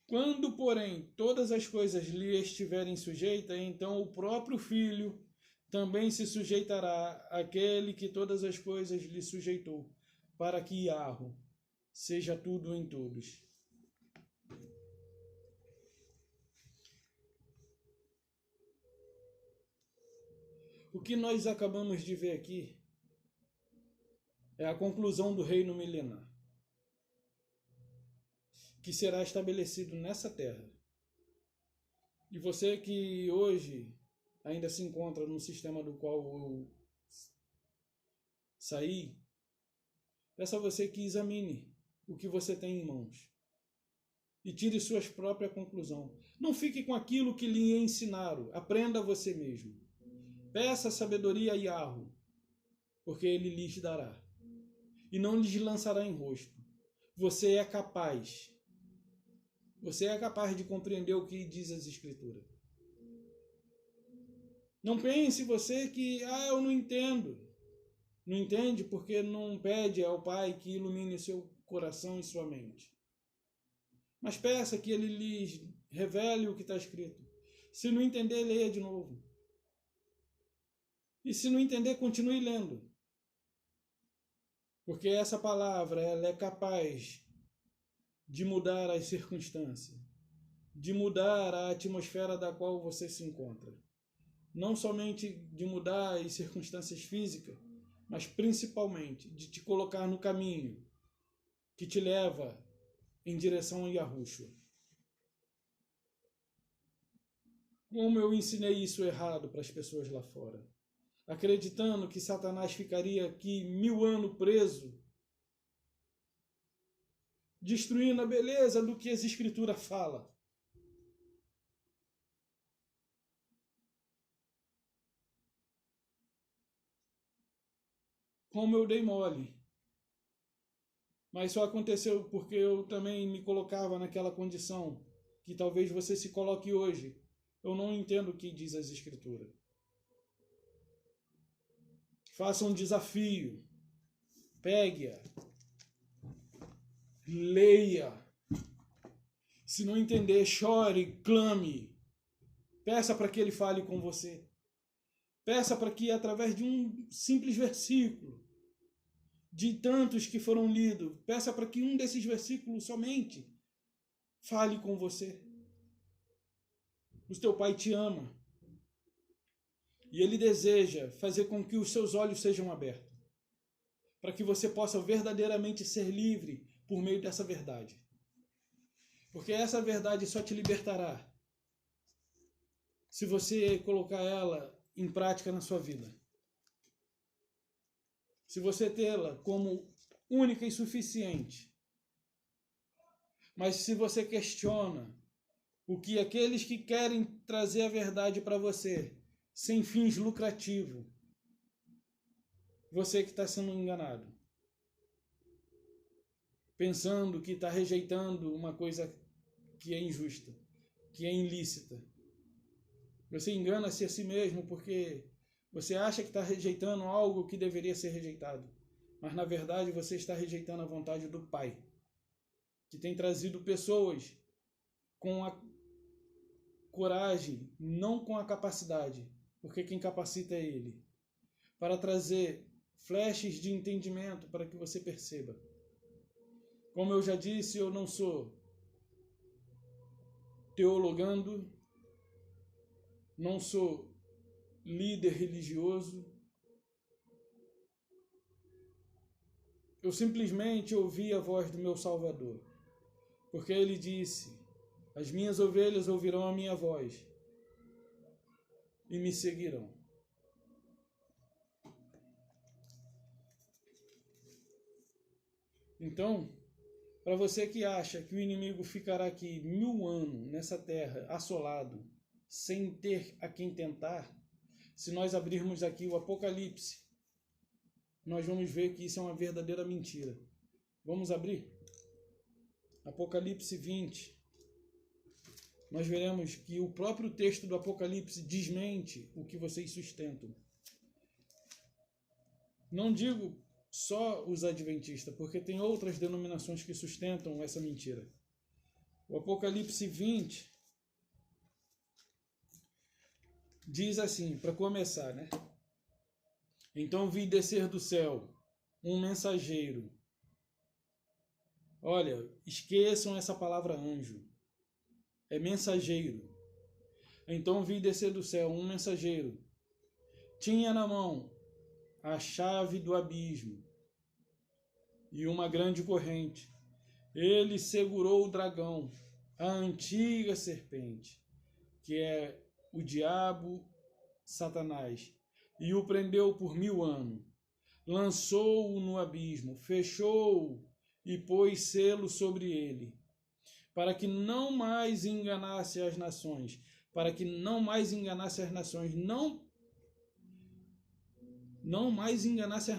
Quando, porém, todas as coisas lhe estiverem sujeitas, então o próprio Filho também se sujeitará àquele que todas as coisas lhe sujeitou, para que Yahu seja tudo em todos. O que nós acabamos de ver aqui é a conclusão do reino milenar, que será estabelecido nessa terra. E você que hoje ainda se encontra no sistema do qual eu saí, peço a você que examine o que você tem em mãos e tire suas próprias conclusões. Não fique com aquilo que lhe ensinaram, aprenda você mesmo. Peça sabedoria a Yahu, porque ele lhes dará, e não lhes lançará em rosto. Você é capaz de compreender o que diz as Escrituras. Não pense você que, eu não entendo. Não entende porque não pede ao Pai que ilumine seu coração e sua mente. Mas peça que ele lhes revele o que está escrito. Se não entender, leia de novo. E se não entender, continue lendo. Porque essa palavra ela é capaz de mudar as circunstâncias, de mudar a atmosfera da qual você se encontra. Não somente de mudar as circunstâncias físicas, mas principalmente de te colocar no caminho que te leva em direção a Yahushua. Como eu ensinei isso errado para as pessoas lá fora, acreditando que Satanás ficaria aqui 1000 anos preso, destruindo a beleza do que as Escrituras falam. Como eu dei mole. Mas só aconteceu porque eu também me colocava naquela condição que talvez você se coloque hoje. Eu não entendo o que diz as Escrituras. Faça um desafio. Pegue-a. Leia. Se não entender, chore, clame. Peça para que ele fale com você. Peça para que, através de um simples versículo, de tantos que foram lidos, peça para que um desses versículos somente fale com você. O teu Pai te ama. E Ele deseja fazer com que os seus olhos sejam abertos, para que você possa verdadeiramente ser livre por meio dessa verdade. Porque essa verdade só te libertará se você colocar ela em prática na sua vida. Se você tê-la como única e suficiente. Mas se você questiona o que aqueles que querem trazer a verdade para você, sem fins lucrativos, você que está sendo enganado, pensando que está rejeitando uma coisa que é injusta, que é ilícita. Você engana-se a si mesmo porque você acha que está rejeitando algo que deveria ser rejeitado. Mas, na verdade, você está rejeitando a vontade do Pai, que tem trazido pessoas com a coragem, não com a capacidade, porque quem capacita é Ele, para trazer flashes de entendimento para que você perceba. Como eu já disse, eu não sou teologando, não sou líder religioso. Eu simplesmente ouvi a voz do meu Salvador, porque Ele disse: as minhas ovelhas ouvirão a minha voz e me seguirão. Então, para você que acha que o inimigo ficará aqui 1000 anos nessa terra, assolado, sem ter a quem tentar, se nós abrirmos aqui o Apocalipse, nós vamos ver que isso é uma verdadeira mentira. Vamos abrir? Apocalipse 20. Nós veremos que o próprio texto do Apocalipse desmente o que vocês sustentam. Não digo só os adventistas, porque tem outras denominações que sustentam essa mentira. O Apocalipse 20 diz assim, para começar, né? Então vi descer do céu um mensageiro. Olha, esqueçam essa palavra anjo. É mensageiro. Então vi descer do céu um mensageiro. Tinha na mão a chave do abismo e uma grande corrente. Ele segurou o dragão, a antiga serpente, que é o diabo, Satanás, e o prendeu por 1000 anos. Lançou-o no abismo, fechou-o e pôs selo sobre ele, para que não mais enganasse as nações, não mais enganasse as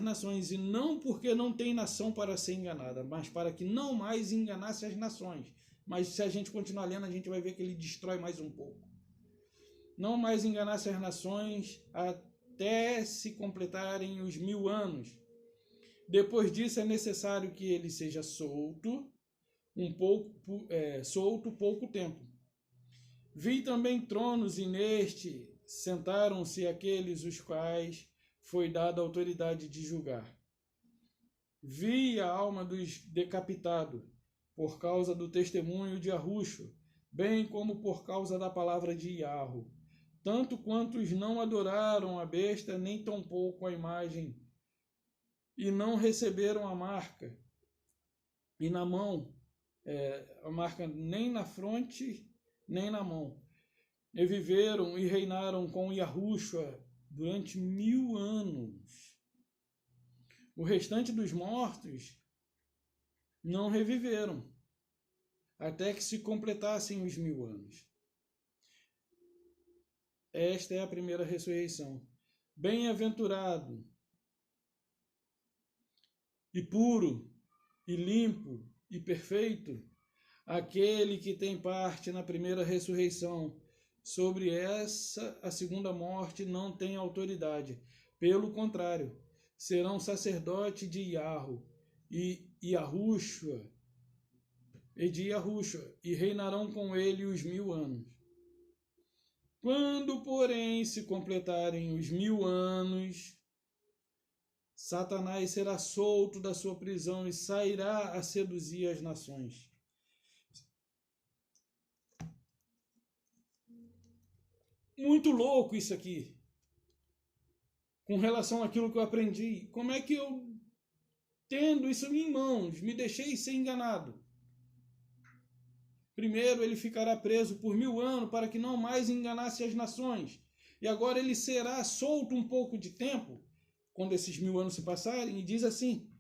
nações, e não porque não tem nação para ser enganada, mas para que não mais enganasse as nações. Mas se a gente continuar lendo, a gente vai ver que ele destrói mais um pouco. Não mais enganasse as nações até se completarem os 1000 anos. Depois disso é necessário que ele seja solto pouco tempo. Vi também tronos, e neste sentaram-se aqueles os quais foi dada a autoridade de julgar. Vi a alma dos decapitados por causa do testemunho de Arruxo, bem como por causa da palavra de Iarro, tanto quantos não adoraram a besta, nem tampouco a imagem, e não receberam a marca, e na mão, a marca nem na fronte, nem na mão. E viveram e reinaram com Yahushua durante 1000 anos. O restante dos mortos não reviveram, até que se completassem os 1000 anos. Esta é a primeira ressurreição. Bem-aventurado e puro e limpo e perfeito aquele que tem parte na primeira ressurreição. Sobre essa, a segunda morte não tem autoridade. Pelo contrário, serão sacerdote de Iarro e Yahushua, e reinarão com ele os 1000 anos. Quando, porém, se completarem os 1000 anos, Satanás será solto da sua prisão e sairá a seduzir as nações. Muito louco isso aqui. Com relação àquilo que eu aprendi. Como é que eu, tendo isso em mãos, me deixei ser enganado? Primeiro ele ficará preso por 1000 anos para que não mais enganasse as nações. E agora ele será solto um pouco de tempo, quando esses 1000 anos se passarem, e diz assim: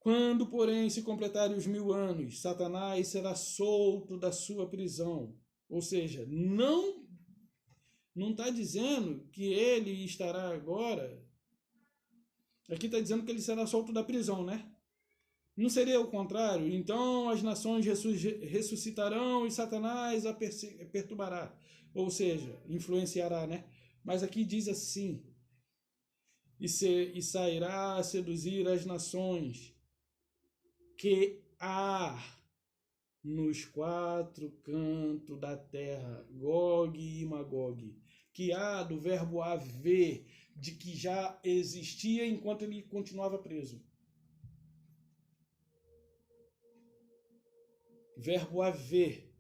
quando, porém, se completarem os 1000 anos, Satanás será solto da sua prisão. Ou seja, não está dizendo que ele estará agora... Aqui está dizendo que ele será solto da prisão, né? Não seria o contrário? Então as nações ressuscitarão e Satanás a perturbará. Ou seja, influenciará, né? Mas aqui diz assim: e sairá a seduzir as nações que há nos 4 cantos da terra, Gog e Magog, que há do verbo haver, de que já existia enquanto ele continuava preso. Verbo haver,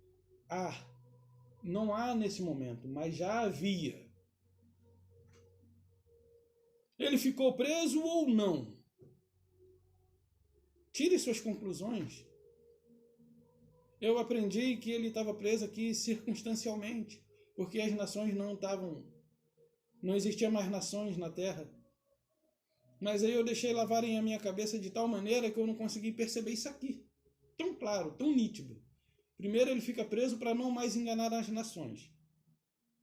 há, não há nesse momento, mas já havia. Ele ficou preso ou não? Tire suas conclusões. Eu aprendi que ele estava preso aqui circunstancialmente, porque as nações não existiam mais nações na terra. Mas aí eu deixei lavarem a minha cabeça de tal maneira que eu não consegui perceber isso aqui. Tão claro, tão nítido. Primeiro ele fica preso para não mais enganar as nações.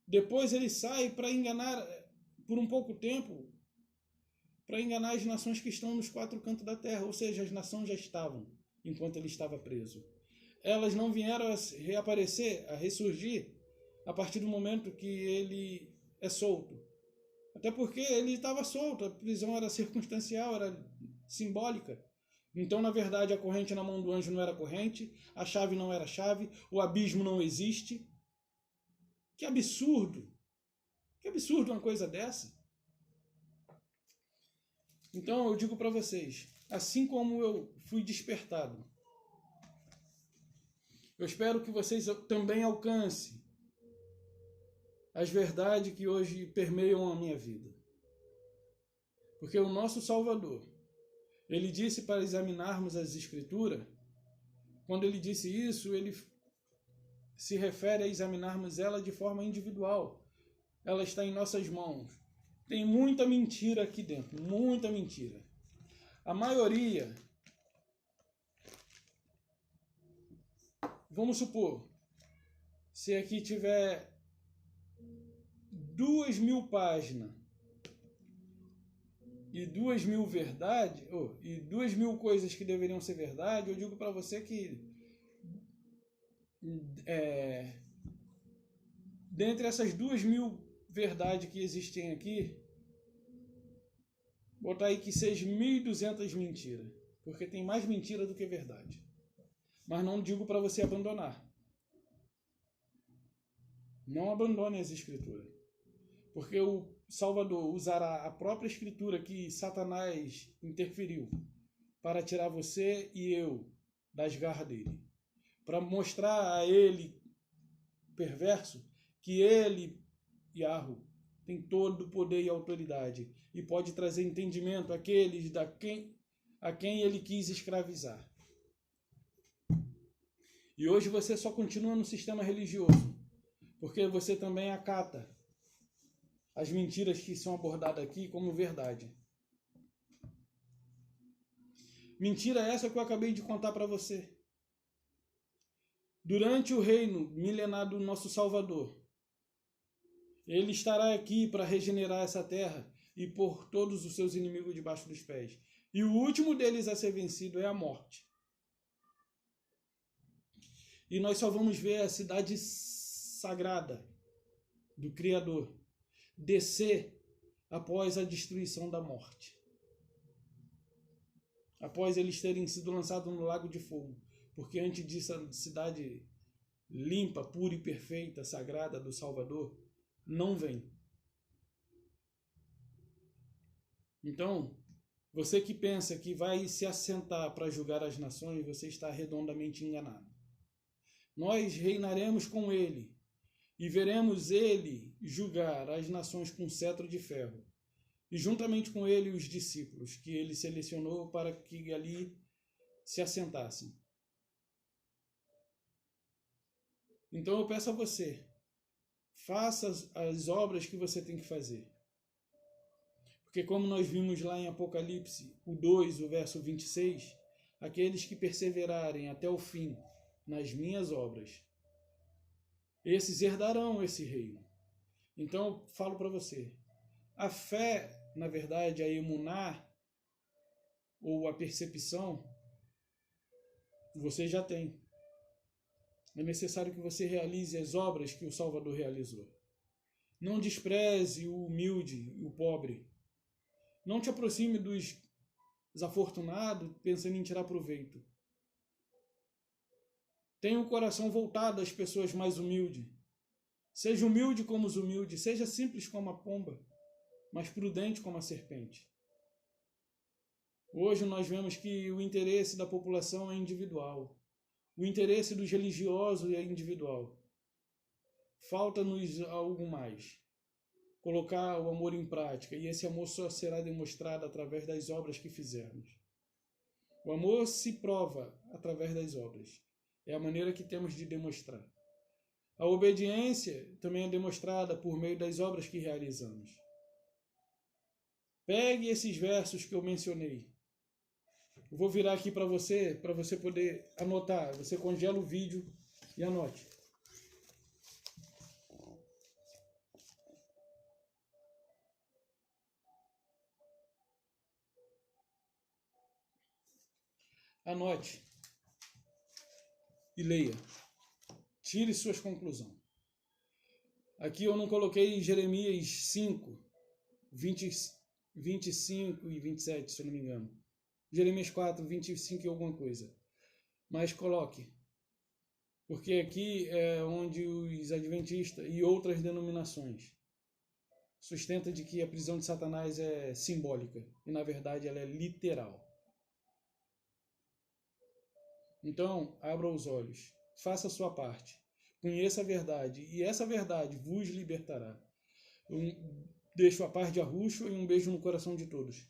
Depois ele sai para enganar, por um pouco tempo, para enganar as nações que estão nos 4 cantos da terra. Ou seja, as nações já estavam, enquanto ele estava preso. Elas não vieram a reaparecer, a ressurgir, a partir do momento que ele é solto. Até porque ele estava solto, a prisão era circunstancial, era simbólica. Então, na verdade, a corrente na mão do anjo não era corrente, a chave não era chave, o abismo não existe. Que absurdo! Que absurdo uma coisa dessa! Então, eu digo para vocês, assim como eu fui despertado, eu espero que vocês também alcancem as verdades que hoje permeiam a minha vida. Porque o nosso Salvador, ele disse para examinarmos as Escrituras. Quando ele disse isso, ele se refere a examinarmos ela de forma individual. Ela está em nossas mãos. Tem muita mentira aqui dentro, muita mentira. A maioria, vamos supor, se aqui tiver 2.000 páginas e 2.000 verdades, e 2.000 coisas que deveriam ser verdade, eu digo para você que dentre essas 2.000 verdades que existem aqui, botar aí que seja 1.200 mentiras, porque tem mais mentira do que verdade. Mas não digo para você abandonar. Não abandone as Escrituras. Porque o Salvador usará a própria Escritura que Satanás interferiu para tirar você e eu das garras dele. Para mostrar a ele, perverso, que ele, Yahweh, tem todo o poder e autoridade e pode trazer entendimento àqueles a quem ele quis escravizar. E hoje você só continua no sistema religioso, porque você também acata as mentiras que são abordadas aqui como verdade. Mentira essa que eu acabei de contar para você. Durante o reino milenar do nosso Salvador, ele estará aqui para regenerar essa terra e pôr todos os seus inimigos debaixo dos pés. E o último deles a ser vencido é a morte. E nós só vamos ver a cidade sagrada do Criador descer após a destruição da morte. Após eles terem sido lançados no lago de fogo. Porque antes disso, a cidade limpa, pura e perfeita, sagrada do Salvador, não vem. Então, você que pensa que vai se assentar para julgar as nações, você está redondamente enganado. Nós reinaremos com ele e veremos ele julgar as nações com cetro de ferro. E juntamente com ele os discípulos que ele selecionou para que ali se assentassem. Então eu peço a você, faça as obras que você tem que fazer. Porque como nós vimos lá em Apocalipse, o 2, o verso 26, aqueles que perseverarem até o fim nas minhas obras, esses herdarão esse reino. Então eu falo para você, a fé, na verdade, a emuná, ou a percepção, você já tem. É necessário que você realize as obras que o Salvador realizou. Não despreze o humilde e o pobre. Não te aproxime dos desafortunados pensando em tirar proveito. Tenha o coração voltado às pessoas mais humildes. Seja humilde como os humildes, seja simples como a pomba, mas prudente como a serpente. Hoje nós vemos que o interesse da população é individual. O interesse dos religiosos é individual. Falta-nos algo mais. Colocar o amor em prática, e esse amor só será demonstrado através das obras que fizermos. O amor se prova através das obras. É a maneira que temos de demonstrar. A obediência também é demonstrada por meio das obras que realizamos. Pegue esses versos que eu mencionei. Eu vou virar aqui para você poder anotar. Você congela o vídeo e anote. Anote e leia. Tire suas conclusões. Aqui eu não coloquei Jeremias 5, 25 e 27, se eu não me engano. Jeremias 4, 25 e alguma coisa. Mas coloque. Porque aqui é onde os adventistas e outras denominações sustentam de que a prisão de Satanás é simbólica. E na verdade ela é literal. Então, abra os olhos. Faça a sua parte. Conheça a verdade. E essa verdade vos libertará. Eu deixo a paz de Arruxo e um beijo no coração de todos.